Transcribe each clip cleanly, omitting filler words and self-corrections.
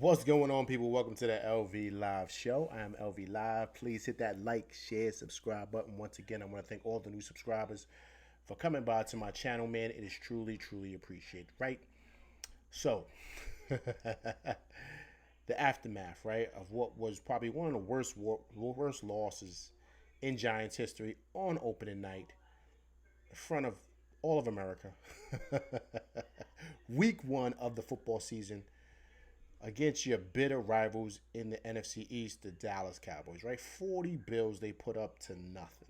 What's going on, people? Welcome to the LV Live Show. I am LV Live. Please hit that like, share, subscribe button. Once again, I want to thank all the new subscribers for coming by to my channel, man. It is truly, truly appreciated, right? So, the aftermath, right, of what was probably one of the worst losses in Giants history on opening night in front of all of America. Week one of the football season against your bitter rivals in the NFC East, the Dallas Cowboys, right? 40 bills they put up to nothing.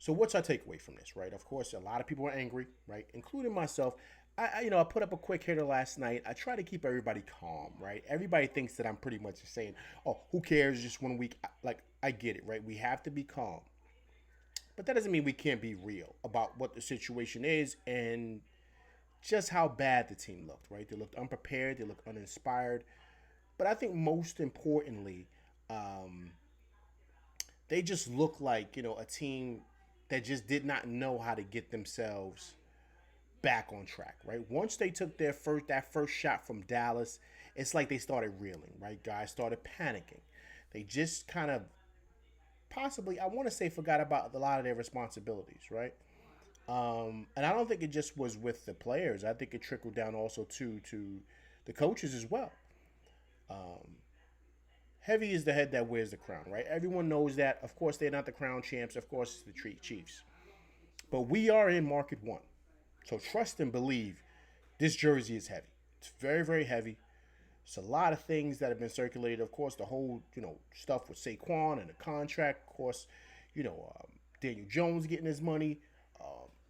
So what's our takeaway from this, right? Of course, a lot of people are angry, right? Including myself. I put up a quick hitter last night. I try to keep everybody calm, right? Everybody thinks that I'm pretty much just saying, oh, who cares, just 1 week. Like, I get it, right? We have to be calm. But that doesn't mean we can't be real about what the situation is and just how bad the team looked, right? They looked unprepared, they looked uninspired. But I think most importantly, um, they just look like, a team that just did not know how to get themselves back on track, right? Once they took that first shot from Dallas, it's like they started reeling, right? Guys started panicking. They just kind of possibly, I want to say, forgot about a lot of their responsibilities, right? And I don't think it just was with the players. I think it trickled down also to the coaches as well. Um, Heavy is the head that wears the crown, right? Everyone knows that. Of course, they're not the crown champs. Of course, it's the Chiefs. But we are in market one. So trust and believe this jersey is heavy. It's very, very heavy. It's a lot of things that have been circulated. Of course, the whole, stuff with Saquon and the contract. Of course, Daniel Jones getting his money.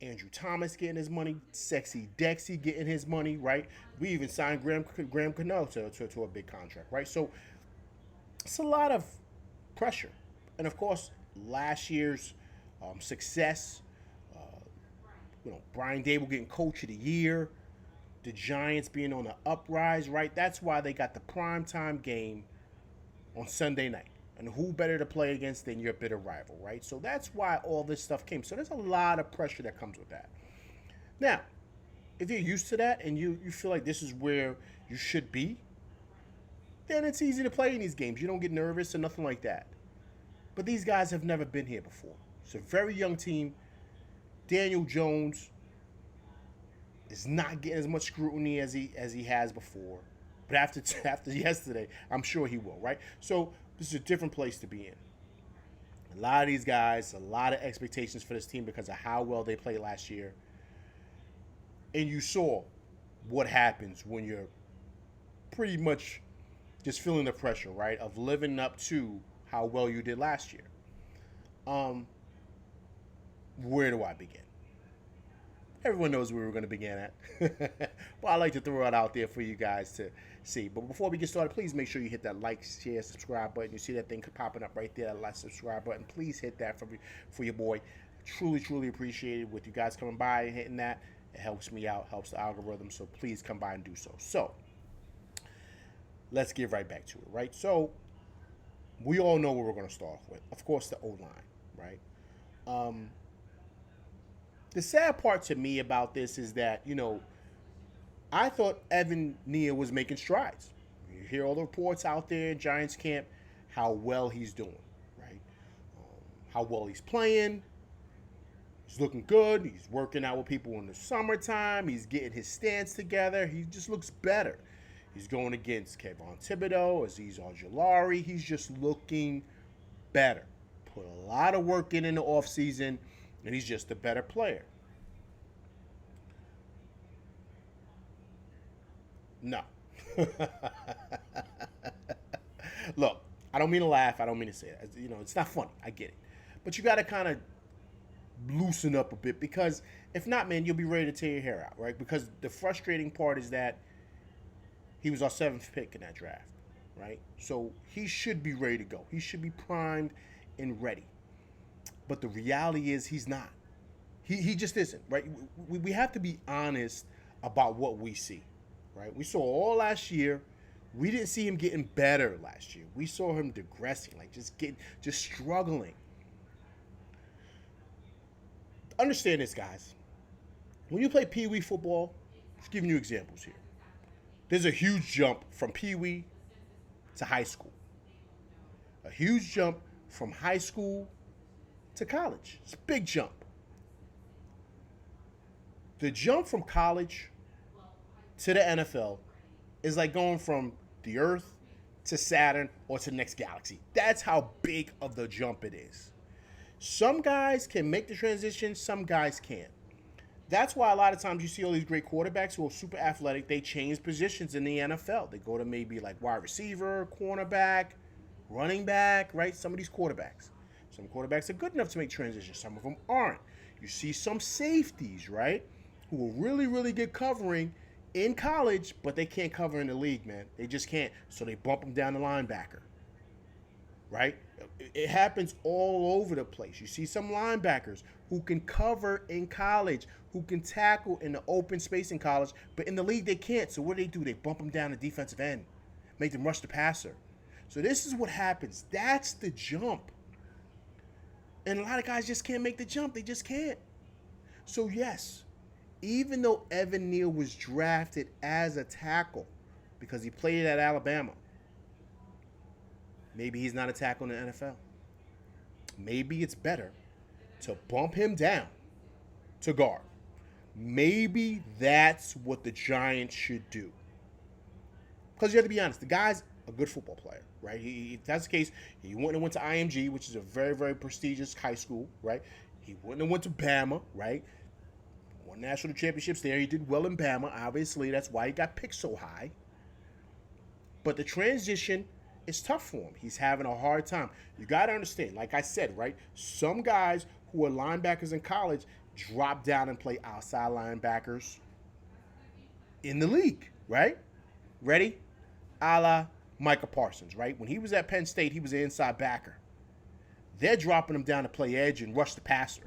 Andrew Thomas getting his money. Sexy Dexy getting his money, right? We even signed Graham Cano to a big contract, right? So it's a lot of pressure. And of course, last year's success, Brian Dable getting coach of the year, the Giants being on the uprise, right? That's why they got the primetime game on Sunday night. And who better to play against than your bitter rival, right? So that's why all this stuff came. So there's a lot of pressure that comes with that. Now, if you're used to that and you feel like this is where you should be, then it's easy to play in these games. You don't get nervous or nothing like that. But these guys have never been here before. It's a very young team. Daniel Jones is not getting as much scrutiny as he has before. But after yesterday, I'm sure he will, right? So this is a different place to be in. A lot of these guys, a lot of expectations for this team because of how well they played last year. And you saw what happens when you're pretty much just feeling the pressure, right, of living up to how well you did last year. Um, where do I begin? Everyone knows where we're going to begin at. But I like to throw it out there for you guys to see. But before we get started, please make sure you hit that like, share, subscribe button. You see that thing popping up right there, that like, subscribe button. Please hit that for your boy. Truly, truly appreciate it with you guys coming by and hitting that. It helps me out, helps the algorithm. So please come by and do so. So let's get right back to it, right? So we all know where we're going to start off with. Of course, the O-line, right? The sad part to me about this is that, I thought Evan Neal was making strides. You hear all the reports out there in Giants camp, how well he's doing, right? How well he's playing. He's looking good. He's working out with people in the summertime. He's getting his stance together. He just looks better. He's going against Kayvon Thibodeau, Azeez Ojulari. He's just looking better. Put a lot of work in the offseason, and he's just a better player. No. Look, I don't mean to laugh. I don't mean to say that. It's not funny. I get it. But you got to kind of loosen up a bit because if not, man, you'll be ready to tear your hair out, right? Because the frustrating part is that he was our seventh pick in that draft, right? So he should be ready to go. He should be primed and ready. But the reality is he's not. He just isn't, right? We have to be honest about what we see, right? We saw all last year. We didn't see him getting better last year. We saw him digressing, like just struggling. Understand this, guys. When you play Pee Wee football, just giving you examples here. There's a huge jump from Pee Wee to high school. A huge jump from high school to college. It's a big jump. The jump from college to the NFL is like going from the Earth to Saturn or to the next galaxy. That's how big of the jump it is. Some guys can make the transition, some guys can't. That's why a lot of times you see all these great quarterbacks who are super athletic, they change positions in the NFL. They go to maybe like wide receiver, cornerback, running back, right? Some of these quarterbacks. Some quarterbacks are good enough to make transitions. Some of them aren't. You see some safeties, right? Who will really, really get covering in college, but they can't cover in the league, man. They just can't. So they bump them down to linebacker, right? It happens all over the place. You see some linebackers who can cover in college, who can tackle in the open space in college, but in the league they can't. So what do? They bump them down to defensive end, make them rush the passer. So this is what happens. That's the jump. And a lot of guys just can't make the jump. They just can't. So yes, even though Evan Neal was drafted as a tackle because he played at Alabama, maybe he's not a tackle in the NFL. Maybe it's better to bump him down to guard. Maybe that's what the Giants should do. Because you have to be honest, the guy's a good football player, right? If that's the case, he wouldn't have went to IMG, which is a very, very prestigious high school, right? He wouldn't have went to Bama, right? Won national championships there. He did well in Bama, obviously. That's why he got picked so high. But the transition is tough for him. He's having a hard time. You got to understand, like I said, right? Some guys who are linebackers in college drop down and play outside linebackers in the league, right? Ready? A la Micah Parsons, right? When he was at Penn State, he was an inside backer. They're dropping him down to play edge and rush the passer.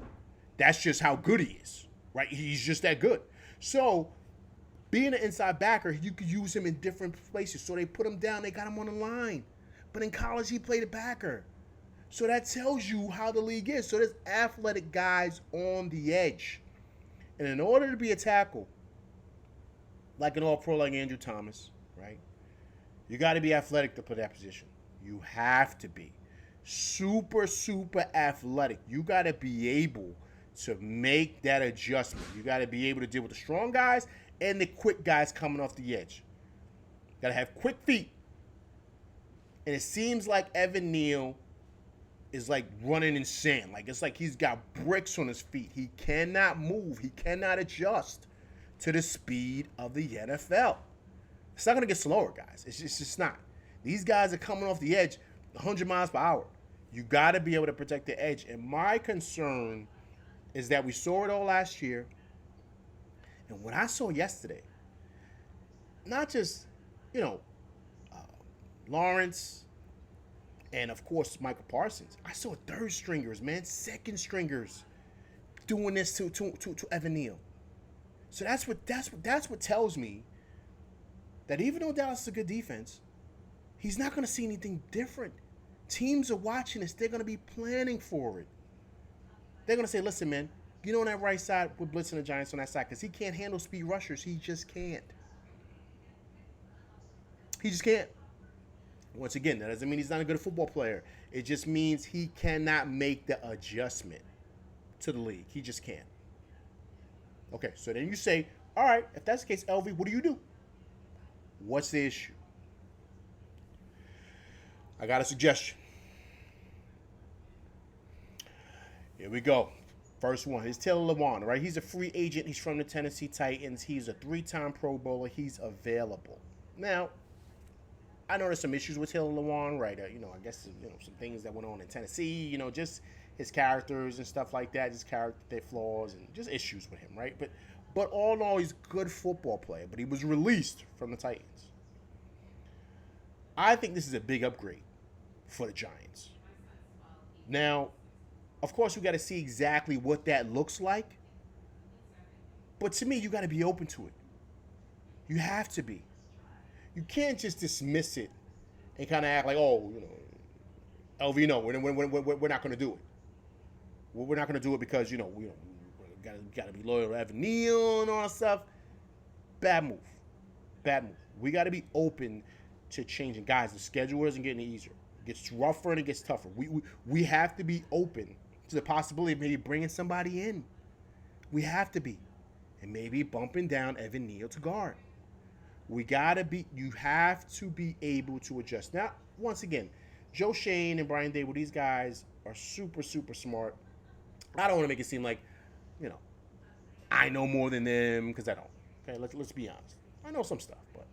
That's just how good he is, right? He's just that good. So being an inside backer, you could use him in different places. So they put him down. They got him on the line. But in college, he played a backer. So that tells you how the league is. So there's athletic guys on the edge. And in order to be a tackle, like an all-pro like Andrew Thomas, right, you got to be athletic to play that position. You have to be. Super, super athletic. You got to be able to make that adjustment. You got to be able to deal with the strong guys and the quick guys coming off the edge. Got to have quick feet. And it seems like Evan Neal is like running in sand. Like it's like he's got bricks on his feet. He cannot move. He cannot adjust to the speed of the NFL. It's not going to get slower, guys. It's just not. These guys are coming off the edge 100 miles per hour. You got to be able to protect the edge. And my concern is that we saw it all last year. And what I saw yesterday, not just, Lawrence and, of course, Michael Parsons. I saw third stringers, man, second stringers doing this to Evan Neal. So that's what tells me that even though Dallas is a good defense, he's not going to see anything different. Teams are watching this. They're going to be planning for it. They're going to say, listen, man, on that right side, we're blitzing the Giants on that side because he can't handle speed rushers. He just can't. He just can't. Once again, that doesn't mean he's not a good football player. It just means he cannot make the adjustment to the league. He just can't. Okay, so then you say, all right, if that's the case, LV, what do you do? What's the issue? I got a suggestion. Here we go. First one is Taylor Lewan, right? He's a free agent. He's from the Tennessee Titans. He's a 3-time Pro Bowler. He's available. Now, I know there's some issues with Taylor Lewan, right? I guess, some things that went on in Tennessee, just his characters and stuff like that, his character flaws and just issues with him, right? But all in all, he's a good football player, but he was released from the Titans. I think this is a big upgrade for the Giants. Now, of course, we got to see exactly what that looks like. But to me, you got to be open to it. You have to be. You can't just dismiss it and kind of act like, LV, no, we're not going to do it. We're not going to do it because, we got to be loyal to Evan Neal and all that stuff. Bad move. Bad move. We got to be open to changing. Guys, the schedule isn't getting easier. It gets rougher and it gets tougher. We have to be open to the possibility of maybe bringing somebody in. We have to be. And maybe bumping down Evan Neal to guard. You have to be able to adjust. Now, once again, Joe Shane and Brian Dable, these guys are super, super smart. I don't want to make it seem like, you know, I know more than them, because I don't. Okay, let's be honest. I know some stuff, but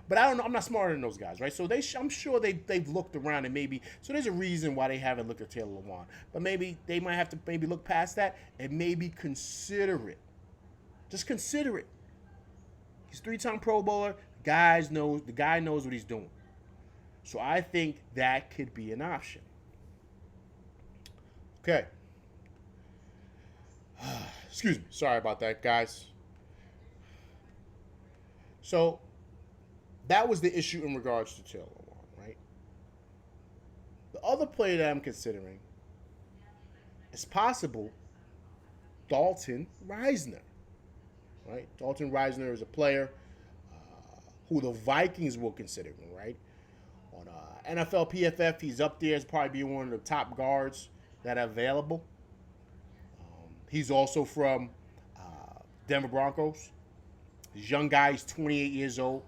but I don't know. I'm not smarter than those guys, right? So I'm sure they've looked around and maybe so there's a reason why they haven't looked at Taylor Lewan. But maybe they might have to maybe look past that and maybe consider it. Just consider it. He's 3-time Pro Bowler. The guy knows what he's doing. So I think that could be an option. Okay. Excuse me. Sorry about that, guys. So that was the issue in regards to Taylor Lewan, right? The other player that I'm considering is possible Dalton Risner, right? Dalton Risner is a player who the Vikings will consider, right? On NFL PFF, he's up there as probably being one of the top guards that are available. He's also from Denver Broncos. He's a young guy. He's 28 years old.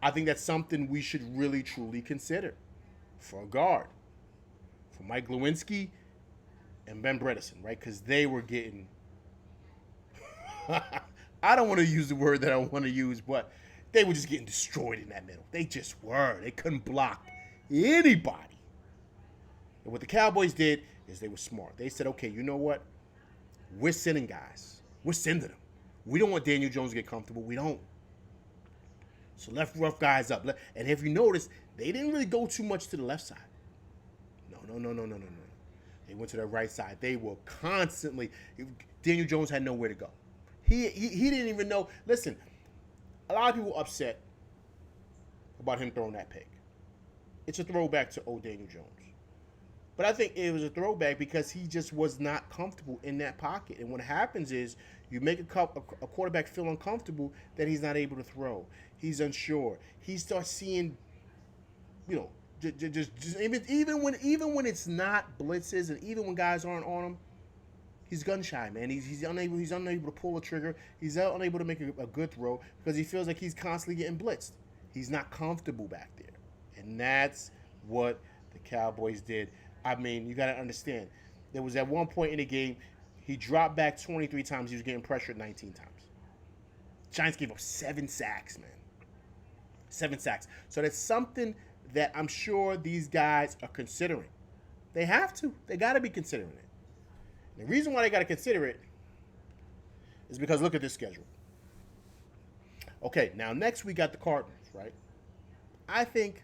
I think that's something we should really, truly consider for a guard. For Mike Lewinsky and Ben Bredesen, right? Because they were getting... I don't want to use the word that I want to use, but they were just getting destroyed in that middle. They just were. They couldn't block anybody. And what the Cowboys did is they were smart. They said, okay, you know what? We're sending guys. We're sending them. We don't want Daniel Jones to get comfortable. We don't. So left rough guys up. And if you notice, they didn't really go too much to the left side. No. They went to the right side. They were constantly... Daniel Jones had nowhere to go. He didn't even know... Listen, a lot of people were upset about him throwing that pick. It's a throwback to old Daniel Jones. But I think it was a throwback because he just was not comfortable in that pocket. And what happens is you make a quarterback feel uncomfortable that he's not able to throw. He's unsure. He starts seeing, just even when it's not blitzes and even when guys aren't on him, he's gun shy, man. He's unable to pull a trigger. He's unable to make a good throw because he feels like he's constantly getting blitzed. He's not comfortable back there. And that's what the Cowboys did. I mean, you got to understand. There was at one point in the game, he dropped back 23 times. He was getting pressured 19 times. Giants gave up 7 sacks, man. 7 sacks. So that's something that I'm sure these guys are considering. They have to. They got to be considering it. The reason why they got to consider it is because look at this schedule. Okay, now next we got the Cardinals, right? I think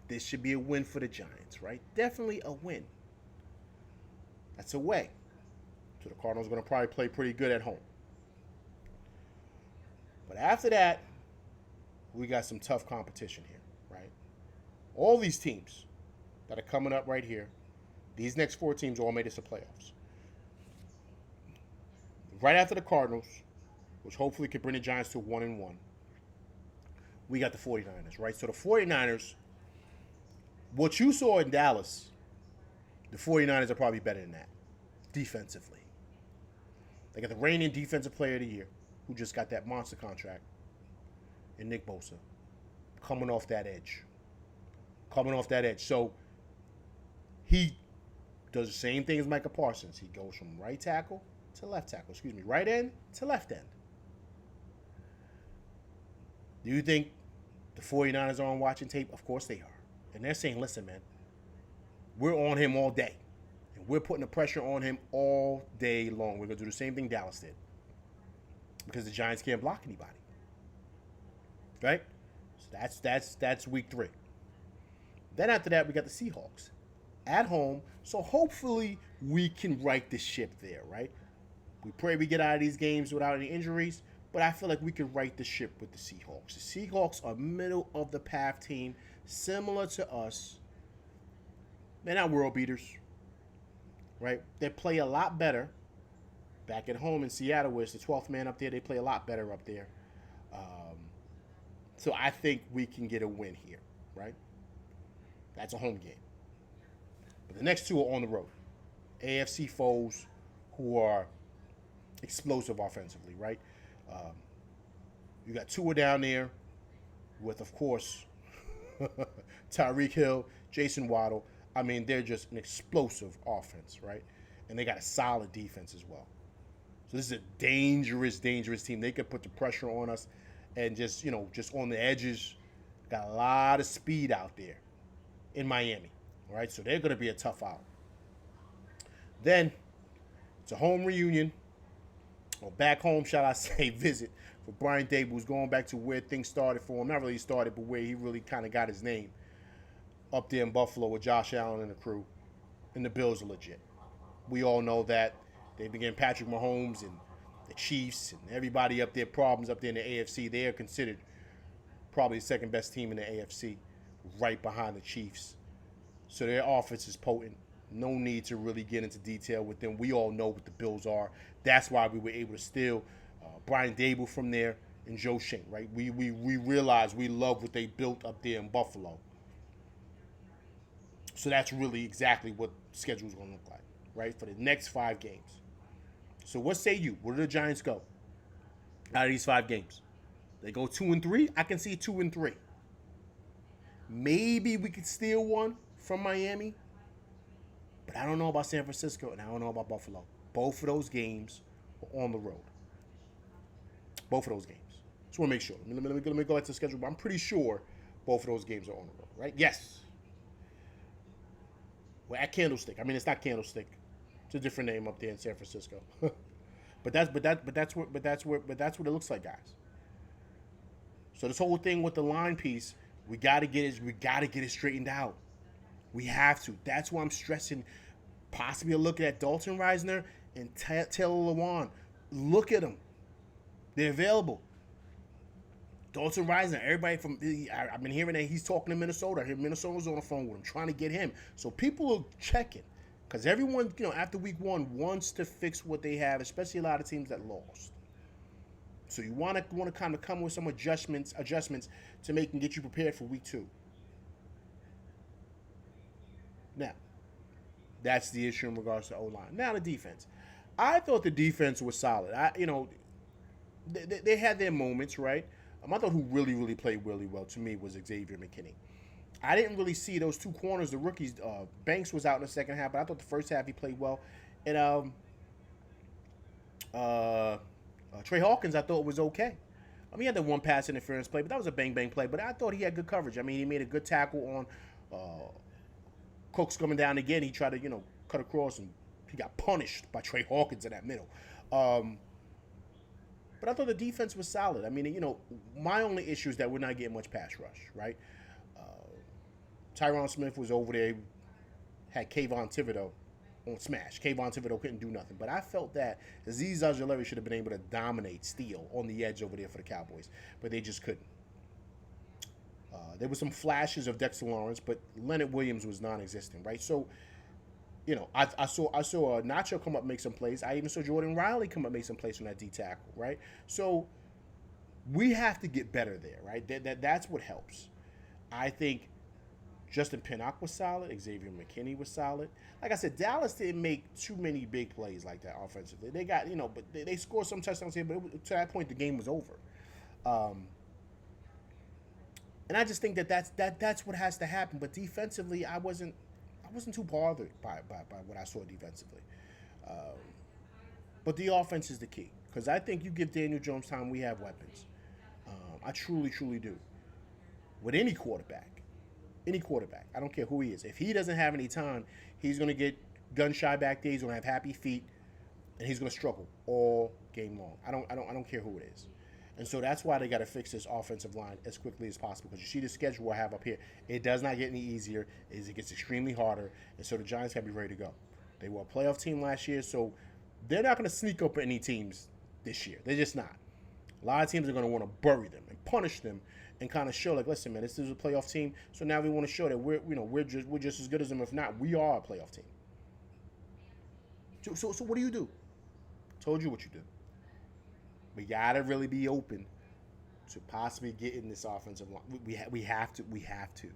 this should be a win for the Giants, right? Definitely a win. That's a way. So the Cardinals are going to probably play pretty good at home. But after that, we got some tough competition here, right? All these teams that are coming up right here, these next 4 teams all made it to playoffs. Right after the Cardinals, which hopefully could bring the Giants to 1-1, we got the 49ers, right? So the 49ers, what you saw in Dallas, the 49ers are probably better than that, defensively. They got the reigning defensive player of the year, who just got that monster contract, and Nick Bosa, coming off that edge. So he does the same thing as Micah Parsons. He goes from right tackle to left tackle. Right end to left end. Do you think the 49ers are on watching tape? Of course they are. And they're saying, listen, man, we're on him all day. And we're putting the pressure on him all day long. We're going to do the same thing Dallas did. Because the Giants can't block anybody. Right? So that's week 3. Then after that, we got the Seahawks at home. So hopefully we can right the ship there, right? We pray we get out of these games without any injuries. But I feel like we can right the ship with the Seahawks. The Seahawks are middle of the path team, similar to us. They're not world beaters, right? They play a lot better back at home in Seattle, where it's the 12th man up there. They play a lot better up there. So I think we can get a win here, right? That's a home game. But the next two are on the road. AFC foes who are explosive offensively, right? Um, you got Tua down there with, of course, Tyreek Hill, Jason Waddle. I mean, they're just an explosive offense, right? And they got a solid defense as well. So this is a dangerous, dangerous team. They could put the pressure on us and just, just on the edges. Got a lot of speed out there in Miami, all right? So they're going to be a tough out. Then it's a home reunion, or back home, shall I say, visit for Brian Dable, who's going back to where things started for him. Not really started, but where he really kind of got his name up there in Buffalo with Josh Allen and the crew. And the Bills are legit. We all know that. They began Patrick Mahomes and the Chiefs and everybody up there, problems up there in the AFC. They are considered probably the second best team in the AFC, right behind the Chiefs. So their offense is potent. No need to really get into detail with them. We all know what the Bills are. That's why we were able to steal Brian Dable from there and Joe Schoen, right? We realize we love what they built up there in Buffalo. So that's really exactly what the schedule is going to look like, right, for the next 5 games. So what say you? Where do the Giants go out of these 5 games? They go 2-3. I can see 2-3. Maybe we could steal one from Miami, but I don't know about San Francisco and I don't know about Buffalo. Both of those games are on the road. Both of those games. Just want to make sure. Let me go back to the schedule. But I'm pretty sure both of those games are on the road, right? Yes. We're at Candlestick. I mean, it's not Candlestick. It's a different name up there in San Francisco. but that's what it looks like, guys. So this whole thing with the line piece, we gotta get it straightened out. We have to. That's why I'm stressing possibly a look at Dalton Reisner and Taylor Lewan. Look at them. They're available. Dalton Reisner, everybody I've been hearing that he's talking to Minnesota. I hear Minnesota's on the phone with him, trying to get him. So people are checking. Because everyone, after week 1 wants to fix what they have, especially a lot of teams that lost. So you want to kind of come with some adjustments to make and get you prepared for week 2. Now, that's the issue in regards to O-line. Now the defense. I thought the defense was solid. They had their moments, right? I thought who really, really played really well to me was Xavier McKinney. I didn't really see those 2 corners, the rookies. Banks was out in the second half, but I thought the first half he played well. And Trey Hawkins, I thought was okay. I mean, he had the one pass interference play, but that was a bang-bang play. But I thought he had good coverage. I mean, he made a good tackle on Cooks coming down again. He tried to, cut across, and he got punished by Trey Hawkins in that middle. But I thought the defense was solid. I mean, my only issue is that we're not getting much pass rush, right? Tyron Smith was over there, had Kayvon Thibodeau on smash. Kayvon Thibodeau couldn't do nothing. But I felt that Azeez Ojulari should have been able to dominate, steal on the edge over there for the Cowboys. But they just couldn't. There were some flashes of Dexter Lawrence, but Leonard Williams was non-existent, right? So, I saw Nacho come up and make some plays. I even saw Jordan Riley come up and make some plays from that D tackle, right? So we have to get better there, right? That's what helps. I think Justin Pinnock was solid. Xavier McKinney was solid. Like I said, Dallas didn't make too many big plays like that offensively. They got, but they scored some touchdowns here, but to that point, the game was over. And I just think that's what has to happen. But defensively, I wasn't too bothered by what I saw defensively. But the offense is the key. Because I think you give Daniel Jones time, we have weapons. I truly, truly do. With any quarterback, I don't care who he is. If he doesn't have any time, he's going to get gun-shy back there. He's going to have happy feet, and he's going to struggle all game long. I don't care who it is. And so that's why they got to fix this offensive line as quickly as possible. Because you see the schedule I have up here. It does not get any easier. It gets extremely harder. And so the Giants got to be ready to go. They were a playoff team last year, so they're not going to sneak up any teams this year. They're just not. A lot of teams are going to want to bury them and punish them and kind of show, like, listen, man, this is a playoff team. So now we want to show that we're just as good as them. If not, we are a playoff team. So what do? Told you what you do. We got to really be open to possibly get in this offensive line. We have to. We have to.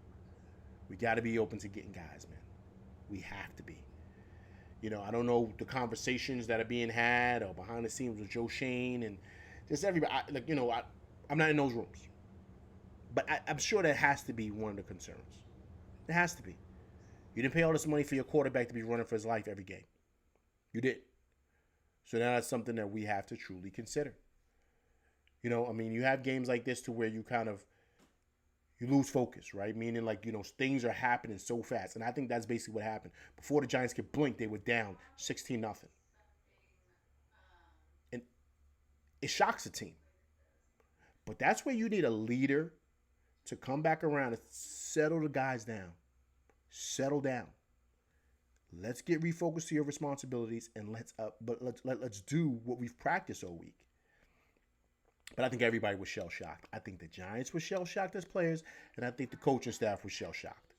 We got to be open to getting guys, man. We have to be. I don't know the conversations that are being had or behind the scenes with Joe Shane and just everybody. I'm not in those rooms, but I'm sure that has to be one of the concerns. It has to be. You didn't pay all this money for your quarterback to be running for his life every game. You did. So now that's something that we have to truly consider. You have games like this to where you kind of you lose focus, right? Meaning things are happening so fast. And I think that's basically what happened. Before the Giants could blink, they were down 16-0. And it shocks a team. But that's where you need a leader to come back around and settle the guys down. Settle down. Let's get refocused to your responsibilities and let's do what we've practiced all week. But I think everybody was shell-shocked. I think the Giants were shell-shocked as players, and I think the coaching staff was shell-shocked.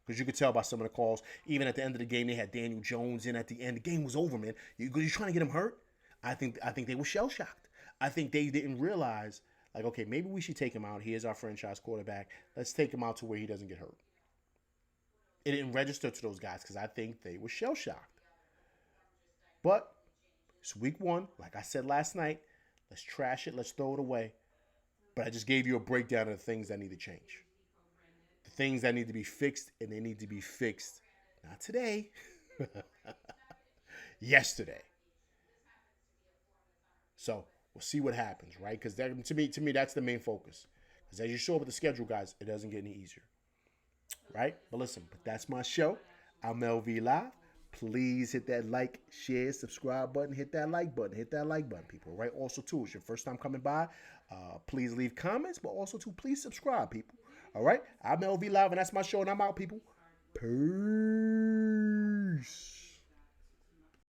Because you could tell by some of the calls, even at the end of the game, they had Daniel Jones in at the end. The game was over, man. You're trying to get him hurt? I think they were shell-shocked. I think they didn't realize, okay, maybe we should take him out. He is our franchise quarterback. Let's take him out to where he doesn't get hurt. It didn't register to those guys because I think they were shell-shocked. But it's week one. Like I said last night, let's trash it. Let's throw it away. But I just gave you a breakdown of the things that need to change. The things that need to be fixed, and they need to be fixed not today, yesterday. So we'll see what happens, right? Because to me, that's the main focus. Because as you show up with the schedule, guys, it doesn't get any easier, right? But listen, that's my show. I'm LV Live. Please hit that like, share, subscribe button. Hit that like button. Hit that like button, people. Right? Also, too, it's your first time coming by. Please leave comments, but also, too, please subscribe, people. All right? I'm LV Live, and that's my show, and I'm out, people. Peace.